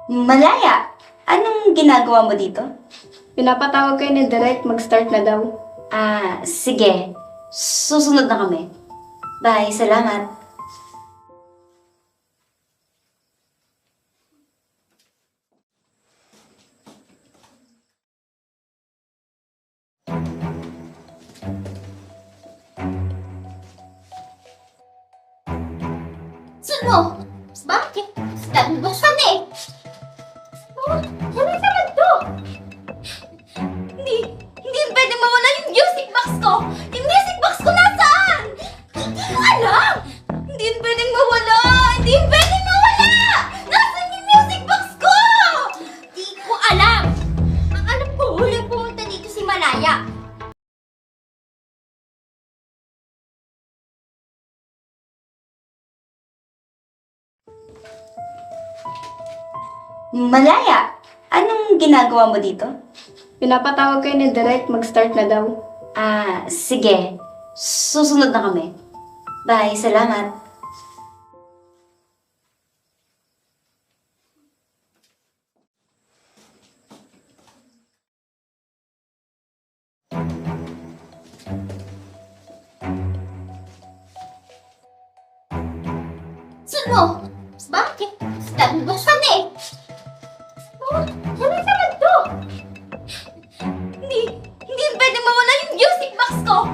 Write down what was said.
Malaya, anong ginagawa mo dito? Pinapatawag kayo ni Direct, mag-start na daw. Sige. Susunod na kami. Bye, salamat. Saan mo? Bakit? Buksan eh! Oh, ano naman to? Hindi pwede mawala yung music box ko! Yung music box ko nasaan? Hindi ko alam! Hindi yun pwedeng mawala! Hindi yun pwedeng mawala! Nasaan yung music box ko? Hindi ko alam! Ang alam ko, huling pumunta dito si Malaya. Malaya, anong ginagawa mo dito? Pinapatawag kayo ni Direct, mag-start na daw. Sige. Susunod na kami. Bye, salamat. Saan mo? Bakit? Buksan eh! Oh, ano naman to? Hindi pwede mawala yung music box ko!